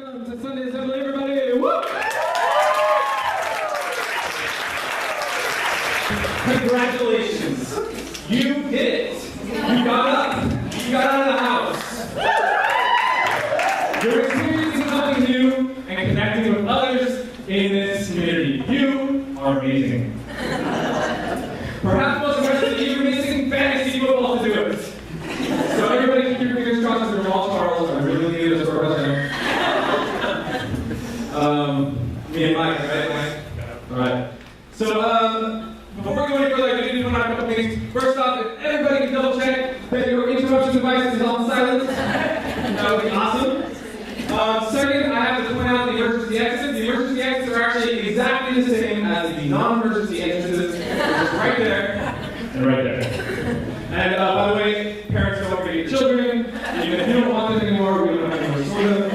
Welcome to Sunday Assembly, everybody! Woo! Congratulations! You did it! You got up! You got out of the house! You're experiencing something new and connecting with others in this community. You are amazing. Perhaps most especially, you're missing fantasy football to do it. So everybody keep your fingers crossed for Jamal Charles. I really need this for president. Me and Mike, right? Mike? All right. So, before we go any further, I do need to point out a couple things. First off, if everybody can double check that your interruption device is on silent, that would be awesome. Second, I have to point out the emergency exits. The emergency exits are actually exactly the same as the non-emergency exits. It's right there and right there. And by the way, parents don't forget your children. Even if you don't want them anymore, we don't have any more for them.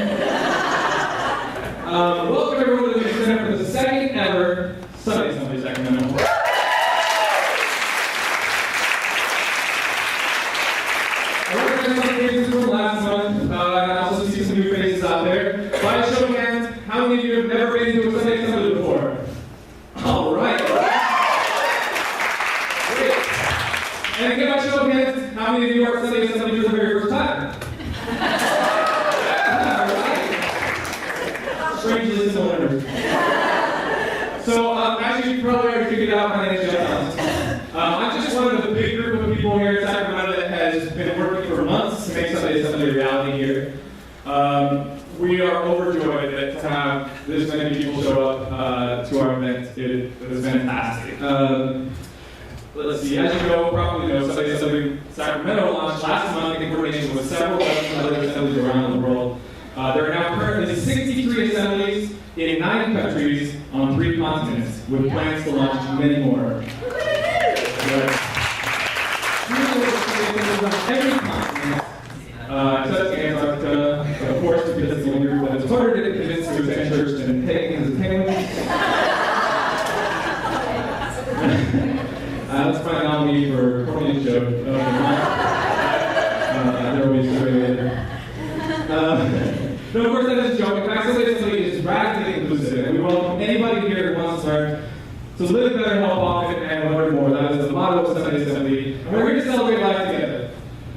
Welcome everyone to the Center for the second ever Sunday Assembly Sacramento. I recognize some faces from last month, and I also see some new faces out there. By a show of hands, how many of you have never been to a Sunday Assembly before? All right. Great. And again, by show of hands, how many of you are Sunday Assembly for the very first time? Strangely similar. So, as you probably already figured out, my name is John. I'm just one of the big group of people here in Sacramento that has been working for months to make Sunday Assembly a reality here. We are overjoyed to have this many people show up to our event. It was fantastic. Let's see, as you probably know, Sunday Assembly Sacramento launched last month in coordination with several other assemblies around the world. There are now currently 63 assemblies in 9 countries on 3 continents, with plans to launch many more. Every continent, except Antarctica, of course, because it's the only group that is harder to convince to attend church than pagans and penguins. That's my nominee for Cornelius joke. They're always very later. No, of course, that is a joke. In fact, Sunday Assembly is radically inclusive, and we welcome anybody here who wants to learn to live better, help often, and learn more. That is the motto of Sunday Assembly, and we're here to celebrate life together.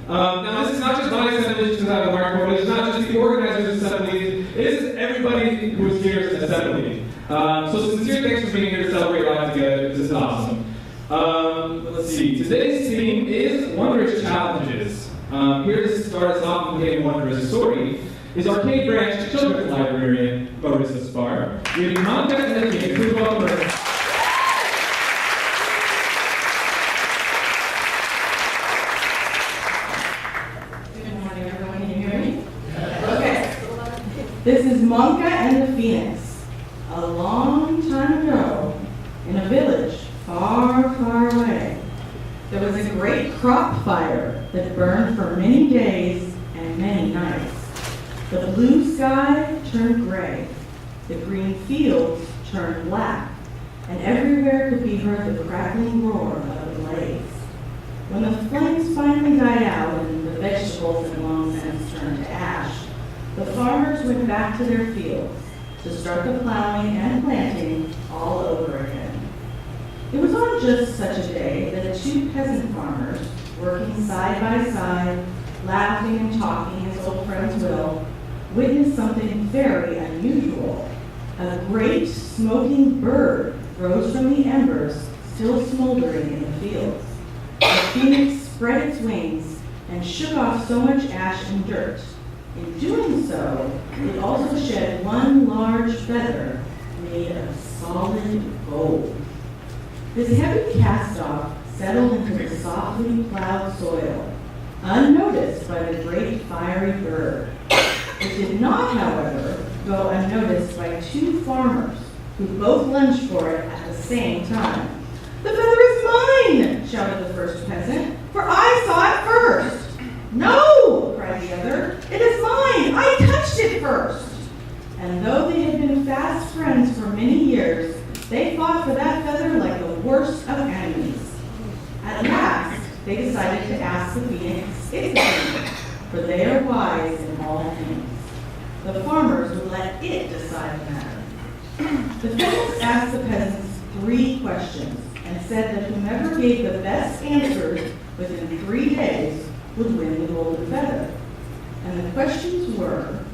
Now, this is not just my assembly, just out of the market, it's not just the organizers' assemblies, it is everybody who is here's assembly. So sincere thanks for being here to celebrate life together. This is awesome. Let's see, today's theme is Wonderous Challenges. Here to start us off with a Wonderous story is Arcade Branch Children's Librarian, Marissa Spar. We have Monica and the team. Please welcome her. Good morning, everyone. Can you hear me? Okay. This is Monica and the Phoenix. A long time ago, in a village far, far away, there was a great crop fire that burned for many days and many nights. The blue sky turned gray, the green fields turned black, and everywhere could be heard the crackling roar of the blaze. When the flames finally died out and the vegetables and long stems turned to ash, the farmers went back to their fields to start the plowing and planting all over again. It was on just such a day that 2 peasant farmers, working side by side, laughing and talking as old friends will, witnessed something very unusual. A great smoking bird rose from the embers still smoldering in the fields. The phoenix spread its wings and shook off so much ash and dirt. In doing so, it also shed one large feather made of solid gold. This heavy cast-off settled into the softly plowed soil, unnoticed by the great fiery bird. It did not, however, go unnoticed by 2 farmers who both lunged for it at the same time. "The feather is mine!" shouted the first peasant, "for I saw it first." "No!" cried the other, "it is mine! I touched it first!" And though they had been fast friends for many years, they fought for that feather like the worst of enemies. At last, they decided to ask the phoenix its opinion, for they are wise in all things. the farmers would let it decide the matter. The pheasants asked the peasants 3 questions and said that whomever gave the best answers within 3 days would win the golden feather. And the questions were,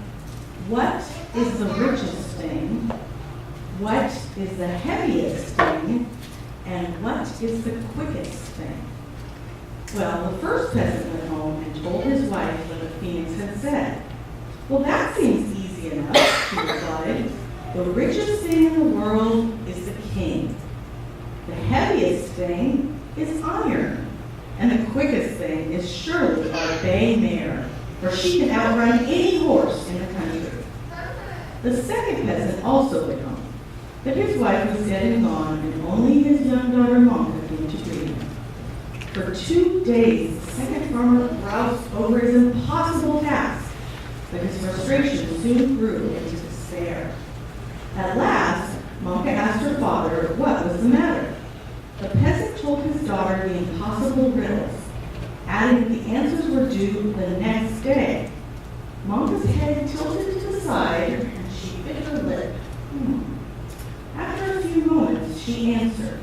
what is the richest thing? What is the heaviest thing? And what is the quickest thing? Well, the first peasant went home and told his wife what the phoenix had said. Well, that seems easy enough, she replied. The richest thing in the world is the king. The heaviest thing is iron. And the quickest thing is surely our bay mare, for she can outrun any horse in the country. The second peasant also went home, but his wife was dead and gone, and only his young daughter Monka came to greet him. For 2 days, the second farmer groused over his impossible task, but his frustration soon grew into despair. At last, Monka asked her father what was the matter. The peasant told his daughter the impossible riddles, adding that the answers were due the next day. Monka's head tilted to the side, and she bit her lip. After a few moments, she answered.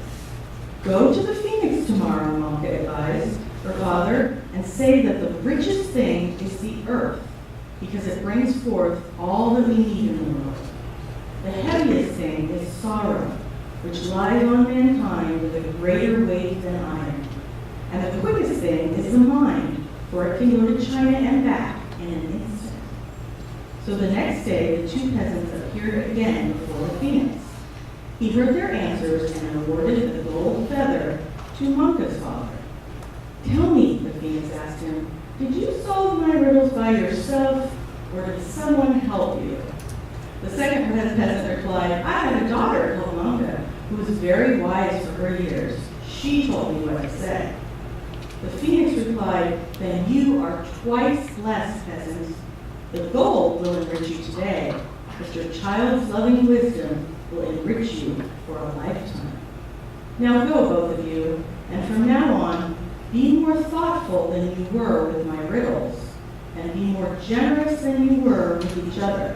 Go to the phoenix tomorrow, Monka advised her father, and say that the richest thing is the earth, because it brings forth all that we need in the world. The heaviest thing is sorrow, which lies on mankind with a greater weight than iron. And the quickest thing is the mind, for it can go to China and back in an instant. So the next day, the 2 peasants appeared again before the phoenix. He heard their answers and awarded the gold feather to Monka's father. Tell me, the phoenix asked him, did you solve my riddles by yourself, or did someone help you? The second peasant replied, I had a daughter called Monka, who was very wise for her years. She told me what to say. The phoenix replied, then you are twice less, peasants. The gold will enrich you today, but your child's loving wisdom will enrich you for a lifetime. Now go, both of you, and from now on, be more thoughtful than you were with my riddles, and be more generous than you were with each other.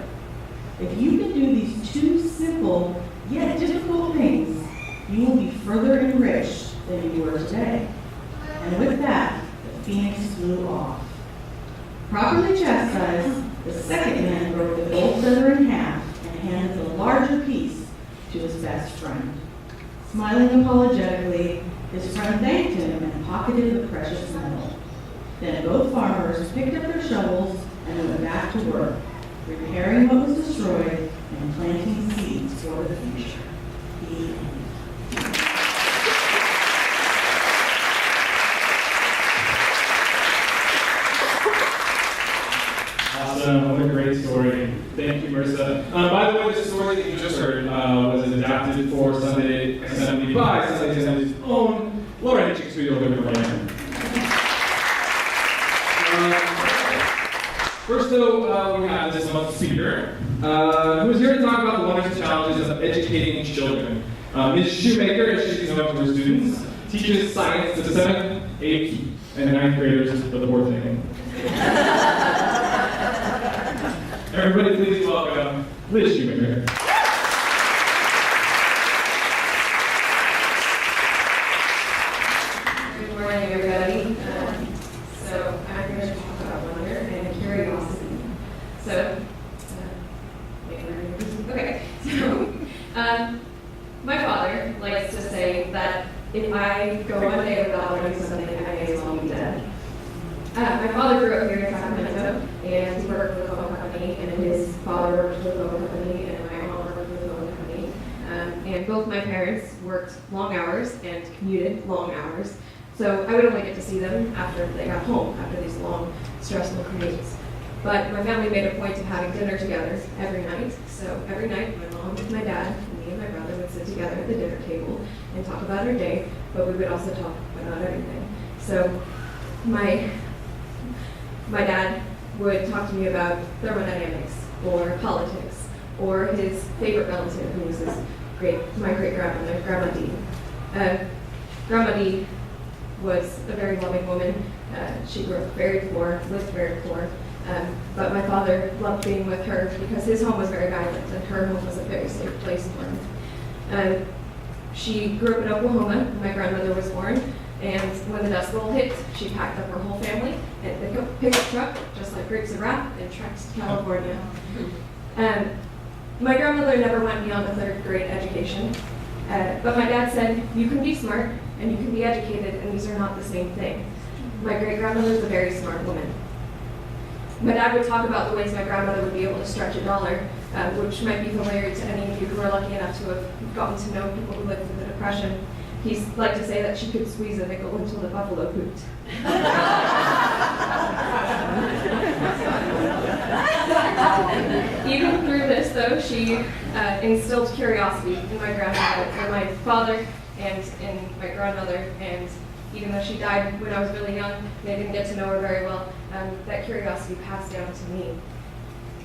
If you can do these 2 simple yet difficult things, you will be further enriched than you were today. And with that, the phoenix flew off. Properly chastised, the second man broke the gold feather in half and handed the larger piece to his best friend. Smiling apologetically, his friend thanked him and pocketed the precious metal. Then both farmers picked up their shovels and went back to work, repairing what was destroyed and planting seeds for the future. The end. Awesome, what a great story. Thank you, Marissa. By the way, the story that you just heard was adapted for Sunday Assembly by Sunday Assembly's own Laura Hitchings Studio Living Land. First, though, we have this month's speaker, who is here to talk about the wonders and challenges of educating children. Ms. Shoemaker, as she's known to her students, teaches science to the 7th, 8th, and 9th graders, the poor thing. Everybody please welcome Liz Shoemaker. Good morning, everybody. So I'm going to talk about wonder and curiosity. Okay. My father likes to say that if I go one day without learning something, I may as well be dead. My father grew up here in Sacramento, and he worked with a phone company, and his father worked with a phone company, and my mom worked with a phone company. And both my parents worked long hours and commuted long hours, so I would only get to see them after they got home, after these long, stressful commutes. But my family made a point of having dinner together every night. So every night, my mom and my dad and me and my brother would sit together at the dinner table and talk about our day, but we would also talk about everything. So my dad would talk to me about thermodynamics or politics or his favorite relative, who was my great-grandmother, Grandma Dee. Grandma Dee was a very loving woman. She grew up very poor, lived very poor. But my father loved being with her because his home was very violent and her home was a very safe place for him. She grew up in Oklahoma when my grandmother was born, and when the Dust Bowl hit, she packed up her whole family and a pickup truck, just like Grapes of Wrath, and trekked to California. My grandmother never went beyond a third grade education, but my dad said, you can be smart and you can be educated, and these are not the same thing. My great-grandmother is a very smart woman. My dad would talk about the ways my grandmother would be able to stretch a dollar, which might be familiar to any of you who are lucky enough to have gotten to know people who lived through the Depression. He's like to say that she could squeeze a nickel until the buffalo pooped. Even through this, though, she instilled curiosity in my grandmother, in my father, and in my grandmother. And even though she died when I was really young, they didn't get to know her very well, that curiosity passed down to me.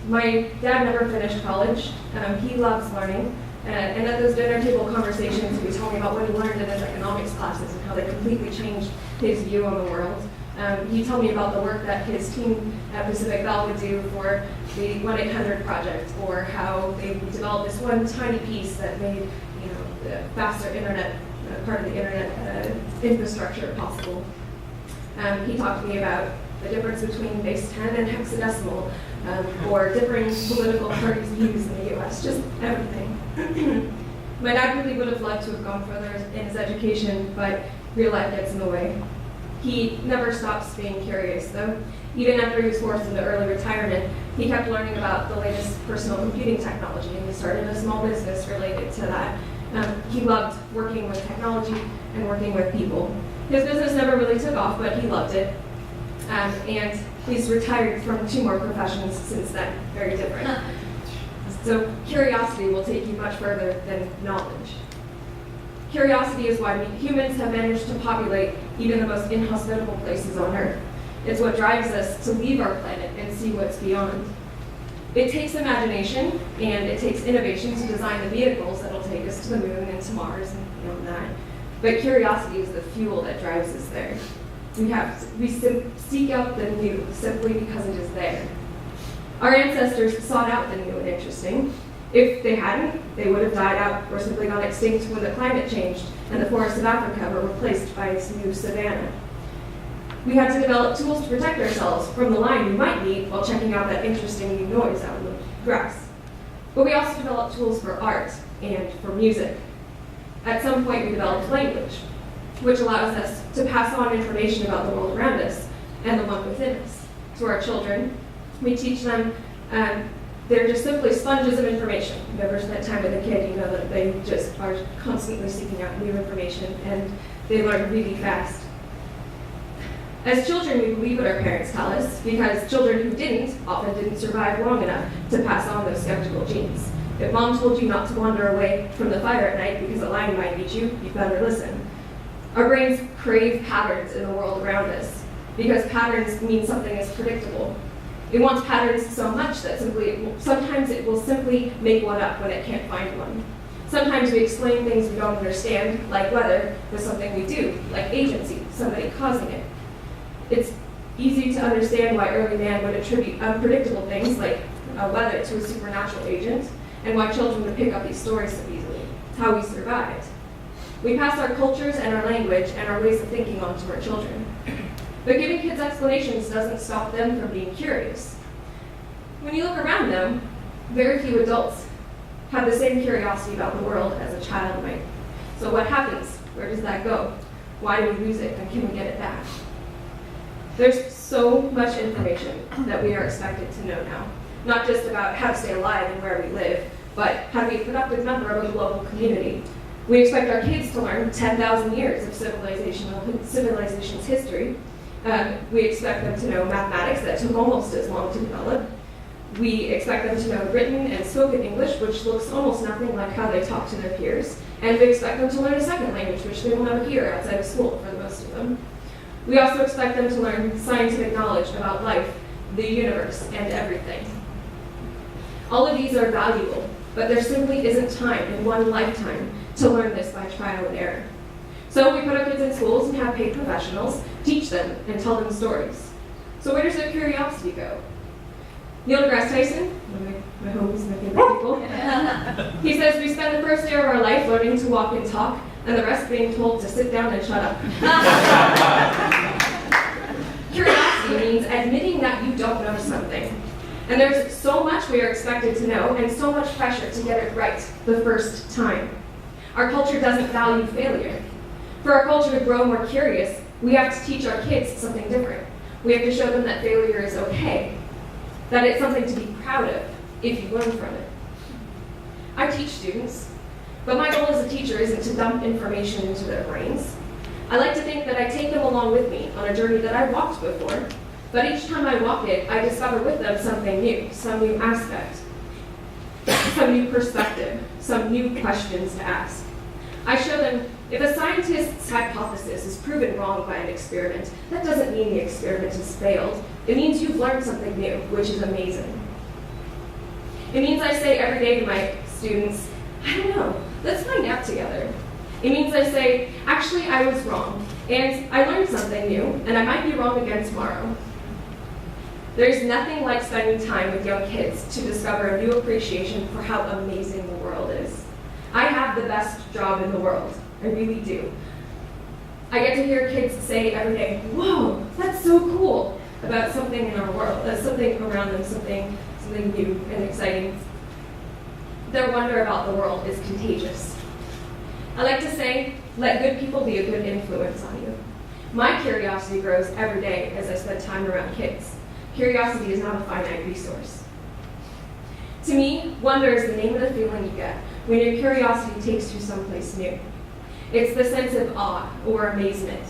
My dad never finished college. He loves learning. And at those dinner table conversations, he told me about what he learned in his economics classes and how they completely changed his view on the world. He told me about the work that his team at Pacific Bell would do for the 1-800 project, or how they developed this one tiny piece that made, the faster internet, part of the internet infrastructure possible. He talked to me about the difference between base 10 and hexadecimal, or differing political parties' views in the U.S., just everything. My dad really would have loved to have gone further in his education, but real life gets in the way. He never stops being curious, though. Even after he was forced into early retirement, he kept learning about the latest personal computing technology, and he started a small business related to that. He loved working with technology and working with people. His business never really took off, but he loved it. And he's retired from 2 more professions since then, very different. So curiosity will take you much further than knowledge. Curiosity is why humans have managed to populate even the most inhospitable places on Earth. It's what drives us to leave our planet and see what's beyond. It takes imagination and it takes innovation to design the vehicles that'll take us to the moon and to Mars and beyond that. But curiosity is the fuel that drives us there. We seek out the new simply because it is there. Our ancestors sought out the new and interesting. If they hadn't, they would have died out or simply gone extinct when the climate changed and the forests of Africa were replaced by its new savanna. We had to develop tools to protect ourselves from the lion we might meet while checking out that interesting new noise out in the grass. But we also developed tools for art and for music. At some point, we developed language, which allows us to pass on information about the world around us and the one within us. To our children, we teach them they're just simply sponges of information. If you've ever spent time with a kid, you know that they just are constantly seeking out new information, and they learn really fast. As children, we believe what our parents tell us, because children who didn't often didn't survive long enough to pass on those skeptical genes. If mom told you not to wander away from the fire at night because a lion might eat you, you better listen. Our brains crave patterns in the world around us, because patterns mean something is predictable. It wants patterns so much that sometimes it will simply make one up when it can't find one. Sometimes we explain things we don't understand, like weather, with something we do, like agency, somebody causing it. It's easy to understand why early man would attribute unpredictable things, like weather, to a supernatural agent, and why children would pick up these stories so easily. It's how we survived. We pass our cultures and our language and our ways of thinking on to our children. But giving kids explanations doesn't stop them from being curious. When you look around them, very few adults have the same curiosity about the world as a child might. So what happens? Where does that go? Why do we lose it, and can we get it back? There's so much information that we are expected to know now. Not just about how to stay alive and where we live, but how to be a productive member of a global community. We expect our kids to learn 10,000 years of civilization's history. We expect them to know mathematics that took almost as long to develop. We expect them to know written and spoken English, which looks almost nothing like how they talk to their peers. And we expect them to learn a second language, which they will never hear outside of school for the most of them. We also expect them to learn scientific knowledge about life, the universe, and everything. All of these are valuable, but there simply isn't time in one lifetime to learn this by trial and error. So we put our kids in schools and have paid professionals teach them and tell them stories. So where does their curiosity go? Neil deGrasse Tyson, one of my homies, my favorite people, he says we spend the first year of our life learning to walk and talk, and the rest being told to sit down and shut up. Curiosity means admitting that you don't know something. And there's so much we are expected to know, and so much pressure to get it right the first time. Our culture doesn't value failure. For our culture to grow more curious, we have to teach our kids something different. We have to show them that failure is okay, that it's something to be proud of if you learn from it. I teach students, but my goal as a teacher isn't to dump information into their brains. I like to think that I take them along with me on a journey that I've walked before, but each time I walk it, I discover with them something new, some new aspect, some new perspective, some new questions to ask. I show them if a scientist's hypothesis is proven wrong by an experiment, that doesn't mean the experiment has failed. It means you've learned something new, which is amazing. It means I say every day to my students, I don't know, let's find out together. It means I say, actually, I was wrong, and I learned something new, and I might be wrong again tomorrow. There's nothing like spending time with young kids to discover a new appreciation for how amazing the world is. I have the best job in the world. I really do. I get to hear kids say every day, whoa, that's so cool, about something in our world, something around them, something new and exciting. Their wonder about the world is contagious. I like to say, let good people be a good influence on you. My curiosity grows every day as I spend time around kids. Curiosity is not a finite resource. To me, wonder is the name of the feeling you get when your curiosity takes you someplace new. It's the sense of awe or amazement.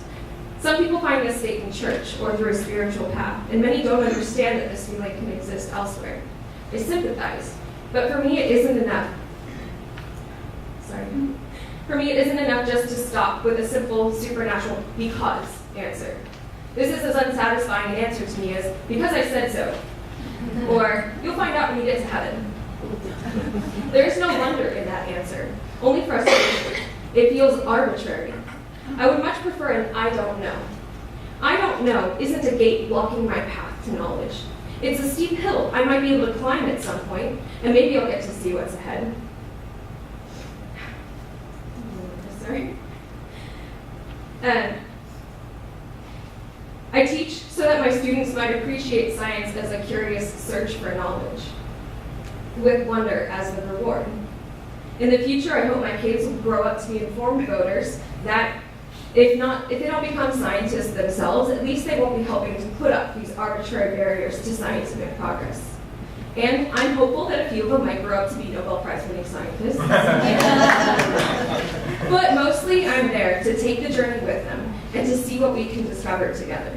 Some people find this state in church or through a spiritual path, and many don't understand that this feeling can exist elsewhere. They sympathize, but for me it isn't enough. For me it isn't enough just to stop with a simple supernatural because answer. This is as unsatisfying an answer to me as because I said so, or you'll find out when you get to heaven. There's no wonder in that answer, only frustration. It feels arbitrary. I would much prefer an I don't know. I don't know isn't a gate blocking my path to knowledge. It's a steep hill I might be able to climb at some point, and maybe I'll get to see what's ahead. Sorry. I teach so that my students might appreciate science as a curious search for knowledge, with wonder as the reward. In the future, I hope my kids will grow up to be informed voters that if they don't become scientists themselves, at least they won't be helping to put up these arbitrary barriers to scientific progress. And I'm hopeful that a few of them might grow up to be Nobel Prize-winning scientists. But mostly, I'm there to take the journey with them and to see what we can discover together.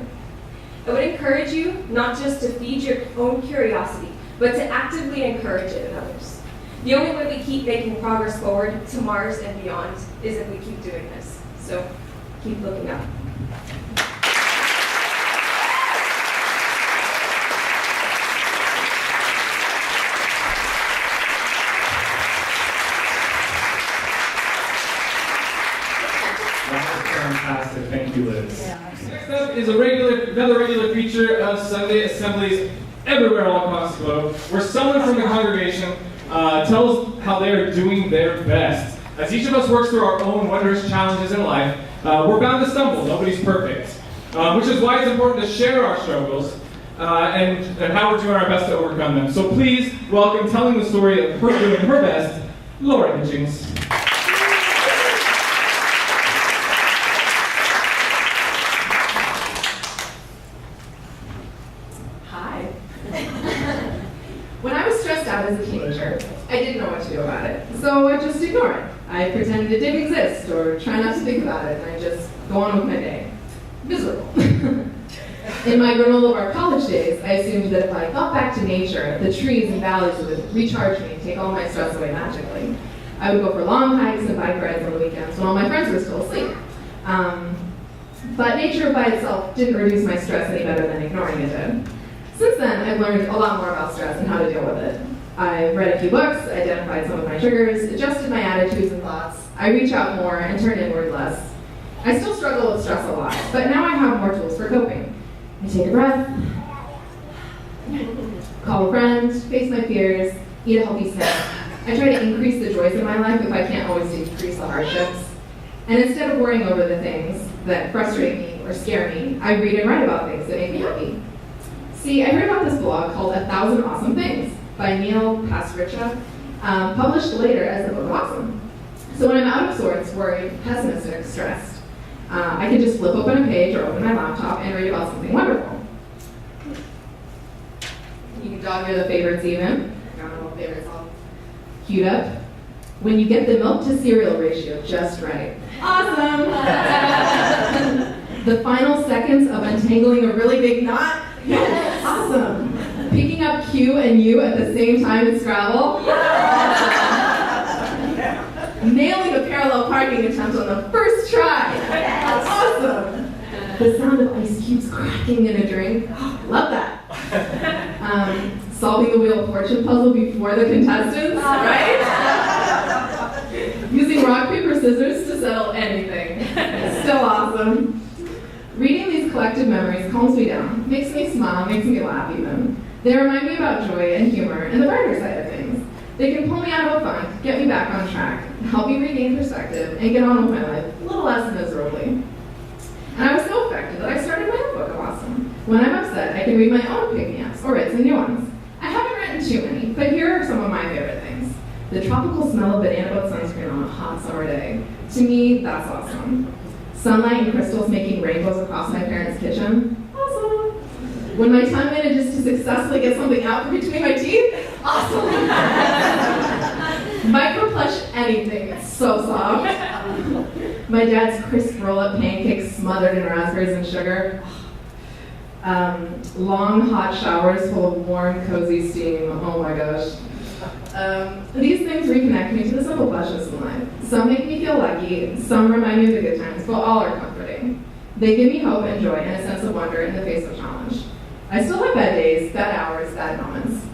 I would encourage you not just to feed your own curiosity, but to actively encourage it in others. The only way we keep making progress forward to Mars and beyond is if we keep doing this. So keep looking up. Fantastic, thank you, Liz. Next up is another regular feature of Sunday assemblies everywhere all across the globe, where someone from the congregation tells how they are doing their best. As each of us works through our own wondrous challenges in life, we're bound to stumble. Nobody's perfect, which is why it's important to share our struggles and how we're doing our best to overcome them. So please welcome, telling the story of her doing her best, Laura Hitchings. As a teenager, I didn't know what to do about it, so I just ignore it. I pretend it didn't exist or try not to think about it, and I just go on with my day. Miserable. In my granola bar college days, I assumed that if I got back to nature, the trees and valleys would recharge me and take all my stress away magically. I would go for long hikes and bike rides on the weekends when all my friends were still asleep. But nature by itself didn't reduce my stress any better than ignoring it did. Since then, I've learned a lot more about stress and how to deal with it. I've read a few books, identified some of my triggers, adjusted my attitudes and thoughts. I reach out more and turn inward less. I still struggle with stress a lot, but now I have more tools for coping. I take a breath, call a friend, face my fears, eat a healthy snack. I try to increase the joys in my life if I can't always decrease the hardships. And instead of worrying over the things that frustrate me or scare me, I read and write about things that make me happy. See, I heard about this blog called 1,000 Awesome Things by Neil Pasricha, published later as the book Awesome. So when I'm out of sorts, worried, pessimistic, stressed, I can just flip open a page or open my laptop and read about something wonderful. You can jog your favorites even. I don't know what favorites all queued up. When you get the milk to cereal ratio just right. Awesome! The final seconds of untangling a really big knot. Yes. Awesome! Picking up Q and U at the same time in Scrabble. Nailing a parallel parking attempt on the first try. Awesome! The sound of ice cubes cracking in a drink. Love that. Solving the Wheel of Fortune puzzle before the contestants, right? Using rock, paper, scissors to settle anything. Still awesome. Reading these collected memories calms me down, makes me smile, makes me laugh even. They remind me about joy and humor and the brighter side of things. They can pull me out of a funk, get me back on track, help me regain perspective, and get on with my life a little less miserably. And I was so affected that I started my own book of awesome. When I'm upset, I can read my own pick-me-ups or write some new ones. I haven't written too many, but here are some of my favorite things. The tropical smell of banana boat sunscreen on a hot summer day. To me, that's awesome. Sunlight and crystals making rainbows across my parents' kitchen. Awesome. When my tongue manages to successfully get something out from between my teeth. Awesome. Microplush anything, it's so soft. My dad's crisp roll-up pancakes smothered in raspberries and sugar. Long hot showers full of warm, cozy steam. Oh my gosh. These things reconnect me to the simple pleasures in life. Some make me feel lucky, some remind me of the good times, but all are comforting. They give me hope and joy and a sense of wonder in the face of challenge. I still have bad days, bad hours, bad moments.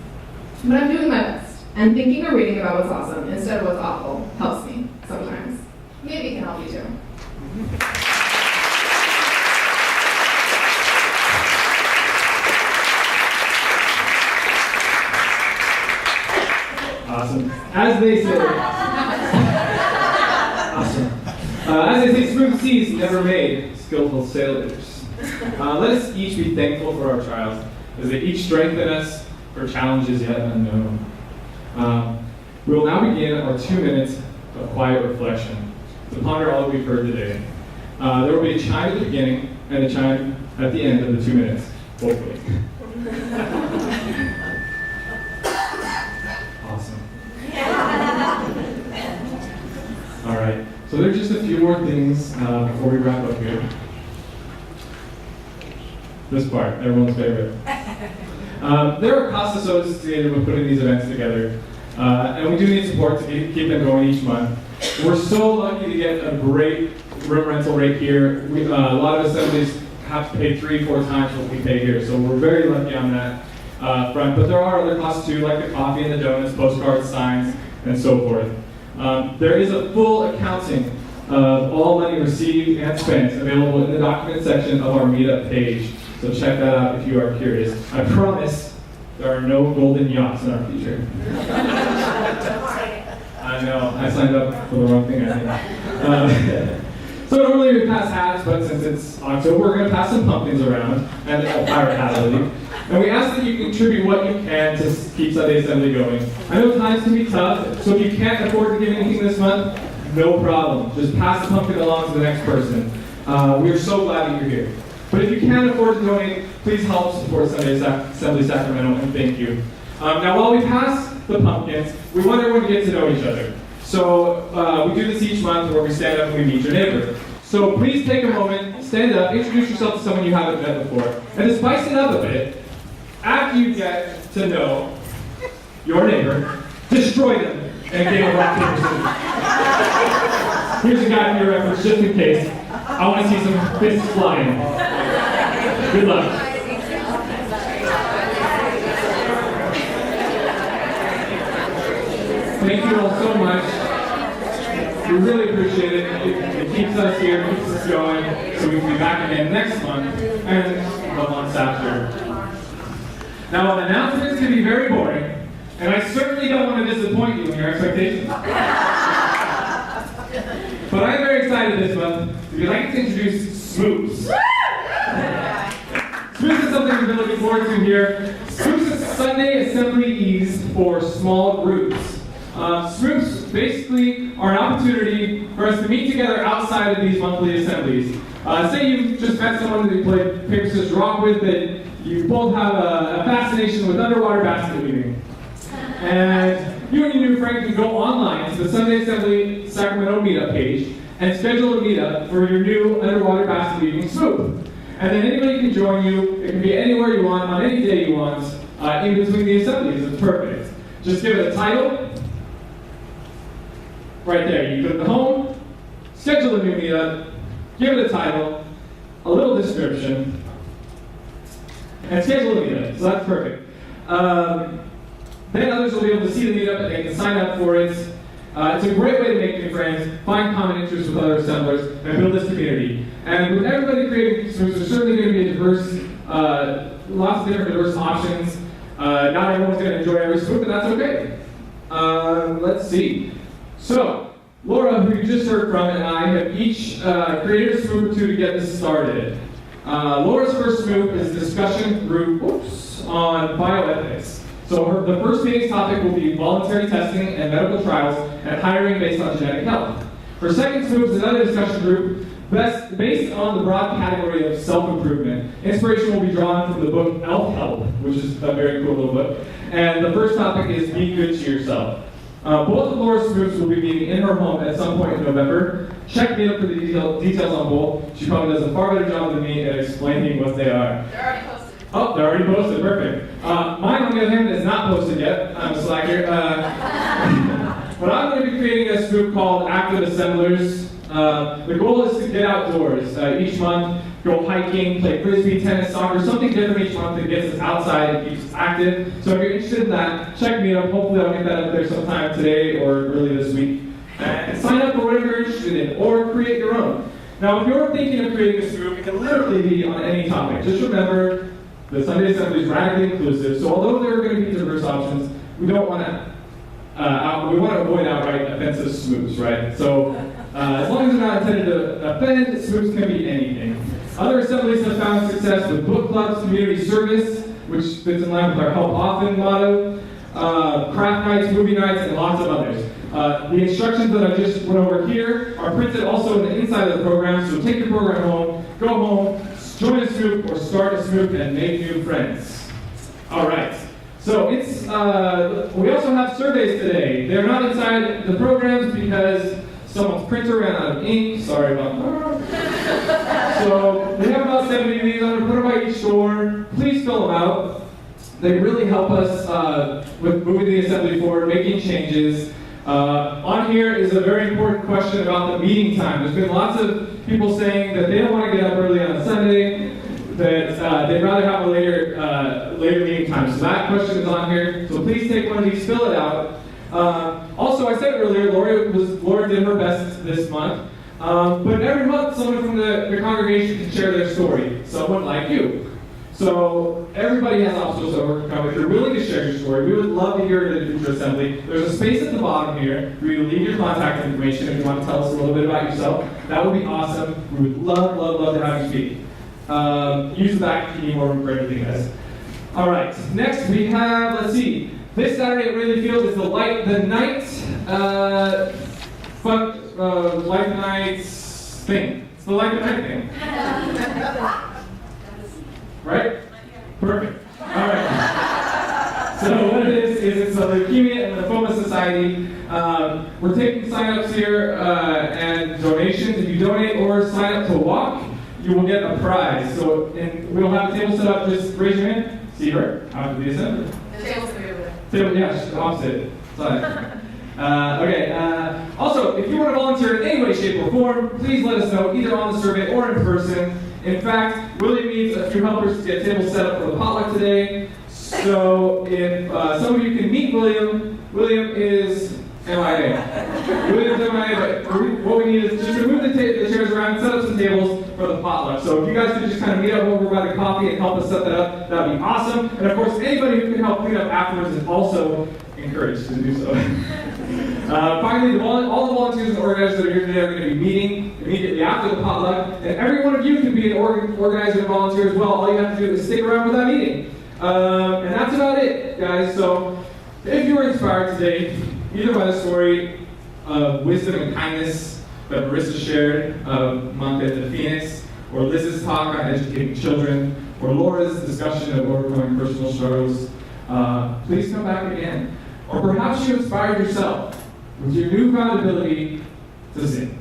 But I'm doing my best, and thinking or reading about what's awesome instead of what's awful helps me sometimes. Maybe it can help you too. Awesome. As they say, awesome. As they say, smooth seas never made skillful sailors. Let us each be thankful for our trials, as they each strengthen us for challenges yet unknown. We will now begin our 2 minutes of quiet reflection to ponder all that we've heard today. There will be a chime at the beginning and a chime at the end of the 2 minutes, hopefully. All right, so there's just a few more things before we wrap up here. This part, everyone's favorite. There are costs associated with putting these events together, and we do need support to keep them going each month. We're so lucky to get a great room rental rate here. A lot of assemblies have to pay 3-4 times what we pay here, so we're very lucky on that front. But there are other costs too, like the coffee and the donuts, postcards, signs, and so forth. There is a full accounting of all money received and spent available in the document section of our meetup page. So check that out if you are curious. I promise there are no golden yachts in our future. I know, I signed up for the wrong thing, I think. So normally we pass hats, but since it's October, we're going to pass some pumpkins around and a pirate hat, I believe. And we ask that you contribute what you can to keep Sunday Assembly going. I know times can be tough, so if you can't afford to give anything this month, no problem. Just pass the pumpkin along to the next person. We are so glad that you're here. But if you can't afford to donate, please help support Sunday Assembly Sacramento, and thank you. Now, while we pass the pumpkins, we want everyone to get to know each other. So we do this each month where we stand up and we meet your neighbor. So please take a moment, stand up, introduce yourself to someone you haven't met before, and to spice it up a bit, after you get to know your neighbor, destroy them in a game of rock, paper, scissors. Here's a guy for your reference, just in case. I want to see some fists flying. Good luck. Thank you all so much. We really appreciate it. It keeps us here, keeps us going, so we can be back again next month and the months after. Now, announcements can be very boring, And I certainly don't want to disappoint you in your expectations. But I'm very excited this month because I get to introduce Smoops. Smoops is something we've been looking forward to here. Smoops is Sunday Assemblees for small groups. Smoops basically are an opportunity for us to meet together outside of these monthly assemblies. Say you just met someone that you played paper, scissors, rock with, that you both have a fascination with underwater basket weaving. And you and your new friend can go online to the Sunday Assembly Sacramento meetup page and schedule a meetup for your new underwater basket weaving swoop. And then anybody can join you. It can be anywhere you want, on any day you want, in between the assemblies. It's perfect. Just give it a title. Right there. You click the home, schedule a new meetup, give it a title, a little description, and schedule a meetup. So that's perfect. Then others will be able to see the meetup and they can sign up for it. It's a great way to make new friends, find common interests with other assemblers, and build this community. And with everybody creating Smoops, there's certainly going to be a diverse, lots of different diverse options. Not everyone's going to enjoy every swoop, and that's okay. Let's see. So, Laura, who you just heard from, and I have each created a swoop or two to get this started. Laura's first swoop is discussion group on bioethics. So the first meeting's topic will be voluntary testing and medical trials and hiring based on genetic health. Her second swoop is another discussion group based on the broad category of self-improvement. Inspiration will be drawn from the book Elf Help, which is a very cool little book. And the first topic is be good to yourself. Both of Laura's swoops will be meeting in her home at some point in November. Check me up for the details on both. She probably does a far better job than me at explaining what they are. They're already posted. Oh, they're already posted. Perfect. Mine, on the other hand, is not posted yet. I'm a slacker. But I'm going to be creating a swoop called Active Assemblers. The goal is to get outdoors each month, go hiking, play frisbee, tennis, soccer, something different each month that gets us outside and keeps us active. So if you're interested in that, check me up. Hopefully I'll get that up there sometime today or early this week. And sign up for whatever you're interested in, or create your own. Now, if you're thinking of creating a swoop, it can literally be on any topic. Just remember, the Sunday Assembly is radically inclusive, so although there are going to be diverse options, we don't want to avoid outright offensive swoops, right? So as long as they're not intended to offend, swoops can be anything. Other assemblies have found success with book clubs, community service, which fits in line with our Help Often motto, craft nights, movie nights, and lots of others. The instructions that I just went over here are printed also in the inside of the program, so take your program home, go home, join a swoop, or start a swoop and make new friends. All right. So it's we also have surveys today. They're not inside the programs because someone's printer ran out of ink. Sorry about that. So we have about 70 of these. I'm going to put them by each door. Please fill them out. They really help us with moving the assembly forward, making changes. On here is a very important question about the meeting time. There's been lots of people saying that they don't want to get up early on Sunday, that they'd rather have a later meeting time. So that question is on here. So please take one of these, fill it out. Also, I said earlier, Laura did her best this month. But every month, someone from the congregation can share their story. Someone like you. So everybody has obstacles to overcome. If you're willing to share your story, we would love to hear it at a future assembly. There's a space at the bottom here for you to leave your contact information if you want to tell us a little bit about yourself. That would be awesome. We would love, love, love to have you speak. Use the back if you need more room for everything, guys. All right. Next we have, let's see. This Saturday at Wrigley Field is the Light the Night thing. It's the Light the Night thing. Right? Perfect. All right. So what it is it's a Leukemia and Lymphoma Society. We're taking sign-ups here and donations. If you donate or sign up to walk, you will get a prize. So we'll have a table set up. Just raise your hand. See her after the assembly. The table's going to be over there. Table, yeah, just opposite. Okay. Also, if you want to volunteer in any way, shape, or form, please let us know either on the survey or in person. In fact, William needs a few helpers to get tables set up for the potluck today. So if some of you can meet William is MIA. William's MIA, but what we need is just to move the chairs around, set up some tables for the potluck. So if you guys could just kind of meet up over by the coffee and help us set that up, that would be awesome. And of course, anybody who can help clean up afterwards is also encouraged to do so. Finally, all the volunteers and organizers that are here today are going to be meeting immediately after the potluck, and every one of you can be an organizer and volunteer as well. All you have to do is stick around for that meeting. And that's about it, guys. So if you were inspired today, either by the story of wisdom and kindness that Marissa shared of Monka and the Phoenix, or Liz's talk on educating children, or Laura's discussion of overcoming personal struggles, please come back again. Or perhaps you inspired yourself with your newfound ability to sing.